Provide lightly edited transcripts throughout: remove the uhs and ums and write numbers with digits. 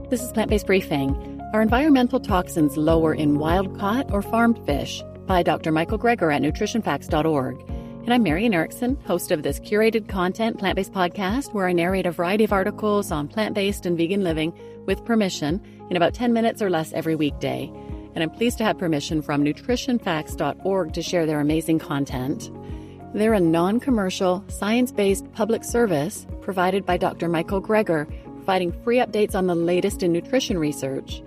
This is Plant-Based Briefing. Are environmental toxins lower in wild-caught or farmed fish? By Dr. Michael Greger at nutritionfacts.org. And I'm Marian Erickson, host of this curated content plant-based podcast where I narrate a variety of articles on plant-based and vegan living with permission in about 10 minutes or less every weekday. And I'm pleased to have permission from nutritionfacts.org to share their amazing content. They're a non-commercial, science-based public service provided by Dr. Michael Greger, providing free updates on the latest in nutrition research.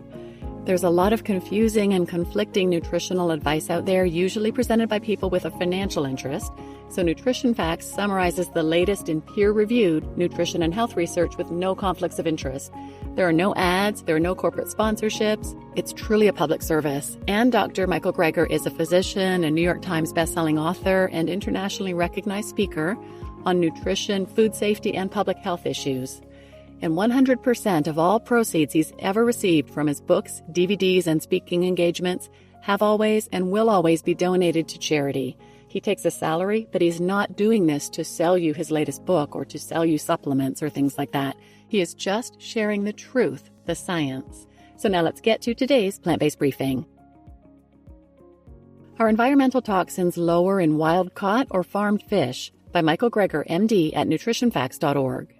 There's a lot of confusing and conflicting nutritional advice out there, usually presented by people with a financial interest. So Nutrition Facts summarizes the latest in peer-reviewed nutrition and health research with no conflicts of interest. There are no ads, there are no corporate sponsorships. It's truly a public service. And Dr. Michael Greger is a physician, a New York Times bestselling author, and internationally recognized speaker on nutrition, food safety, and public health issues. And 100% of all proceeds he's ever received from his books, DVDs, and speaking engagements have always and will always be donated to charity. He takes a salary, but he's not doing this to sell you his latest book or to sell you supplements or things like that. He is just sharing the truth, the science. So now let's get to today's plant-based briefing. Are environmental toxins lower in wild-caught or farmed fish? By Michael Greger, MD, at nutritionfacts.org.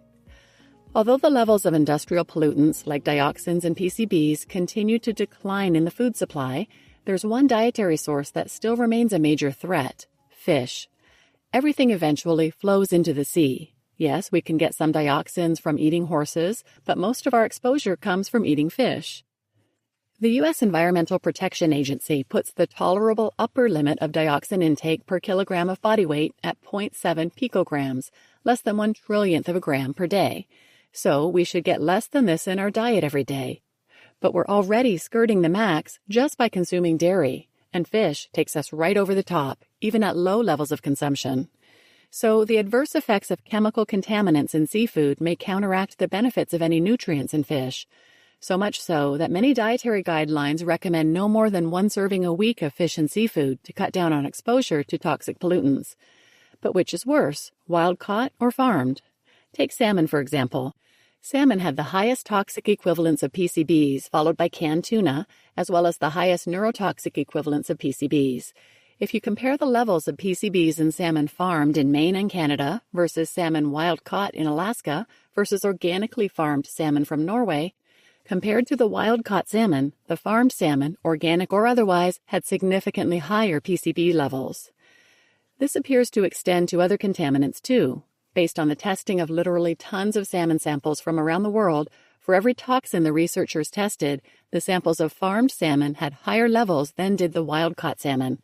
Although the levels of industrial pollutants like dioxins and PCBs continue to decline in the food supply, there's one dietary source that still remains a major threat: fish. Everything eventually flows into the sea. Yes, we can get some dioxins from eating horses, but most of our exposure comes from eating fish. The U.S. Environmental Protection Agency puts the tolerable upper limit of dioxin intake per kilogram of body weight at 0.7 picograms, less than 1/1,000,000th of a gram per day. So we should get less than this in our diet every day. But we're already skirting the max just by consuming dairy, and fish takes us right over the top, even at low levels of consumption. So the adverse effects of chemical contaminants in seafood may counteract the benefits of any nutrients in fish. So much so that many dietary guidelines recommend no more than one serving a week of fish and seafood to cut down on exposure to toxic pollutants. But which is worse, wild-caught or farmed? Take salmon, for example. Salmon had the highest toxic equivalents of PCBs, followed by canned tuna, as well as the highest neurotoxic equivalents of PCBs. If you compare the levels of PCBs in salmon farmed in Maine and Canada versus salmon wild-caught in Alaska versus organically farmed salmon from Norway, compared to the wild-caught salmon, the farmed salmon, organic or otherwise, had significantly higher PCB levels. This appears to extend to other contaminants too. Based on the testing of literally tons of salmon samples from around the world, for every toxin the researchers tested, the samples of farmed salmon had higher levels than did the wild-caught salmon.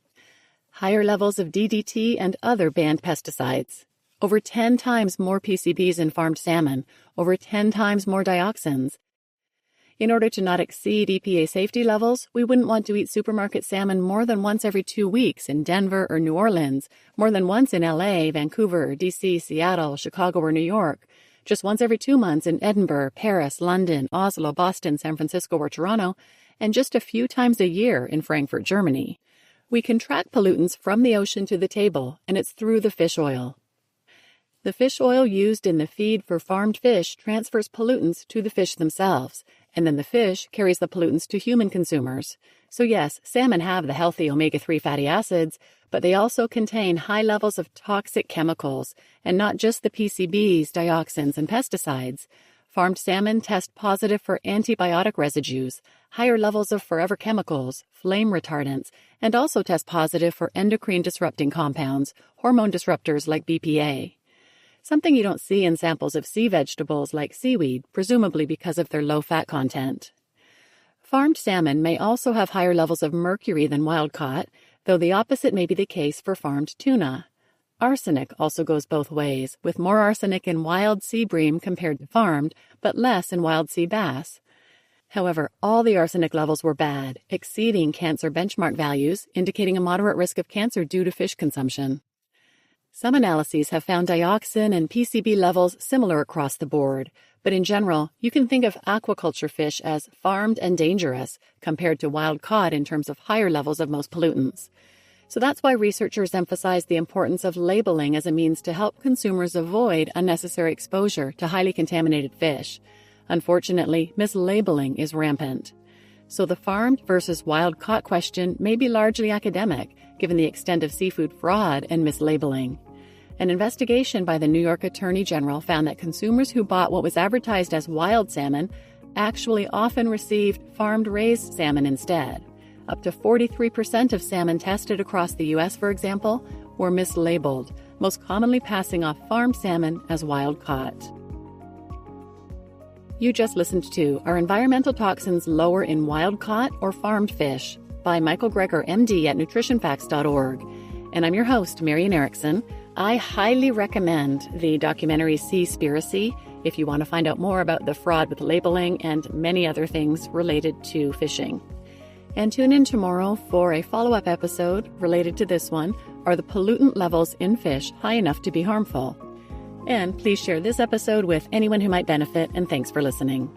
Higher levels of DDT and other banned pesticides. Over 10 times more PCBs in farmed salmon, over 10 times more dioxins. In order to not exceed EPA safety levels, we wouldn't want to eat supermarket salmon more than once every 2 weeks in Denver or New Orleans, more than once in LA, Vancouver, DC, Seattle, Chicago, or New York, just once every 2 months in Edinburgh, Paris, London, Oslo, Boston, San Francisco, or Toronto, and just a few times a year in Frankfurt, Germany. We can track pollutants from the ocean to the table, and it's through the fish oil. The fish oil used in the feed for farmed fish transfers pollutants to the fish themselves, and then the fish carries the pollutants to human consumers. So yes, salmon have the healthy omega-3 fatty acids, but they also contain high levels of toxic chemicals, and not just the PCBs, dioxins, and pesticides. Farmed salmon test positive for antibiotic residues, higher levels of forever chemicals, flame retardants, and also test positive for endocrine disrupting compounds, hormone disruptors like BPA. Something you don't see in samples of sea vegetables like seaweed, presumably because of their low fat content. Farmed salmon may also have higher levels of mercury than wild-caught, though the opposite may be the case for farmed tuna. Arsenic also goes both ways, with more arsenic in wild sea bream compared to farmed, but less in wild sea bass. However, all the arsenic levels were bad, exceeding cancer benchmark values, indicating a moderate risk of cancer due to fish consumption. Some analyses have found dioxin and PCB levels similar across the board, but in general, you can think of aquaculture fish as farmed and dangerous compared to wild-caught in terms of higher levels of most pollutants. So that's why researchers emphasize the importance of labeling as a means to help consumers avoid unnecessary exposure to highly contaminated fish. Unfortunately, mislabeling is rampant. So the farmed versus wild-caught question may be largely academic, given the extent of seafood fraud and mislabeling. An investigation by the New York Attorney General found that consumers who bought what was advertised as wild salmon actually often received farmed-raised salmon instead. Up to 43% of salmon tested across the U.S., for example, were mislabeled, most commonly passing off farmed salmon as wild-caught. You just listened to Are Environmental Toxins Lower in Wild-Caught or Farmed Fish? By Michael Greger, MD at nutritionfacts.org. And I'm your host, Marian Erickson. I highly recommend the documentary Seaspiracy if you want to find out more about the fraud with labeling and many other things related to fishing. And tune in tomorrow for a follow-up episode related to this one. Are the pollutant levels in fish high enough to be harmful? And please share this episode with anyone who might benefit, and thanks for listening.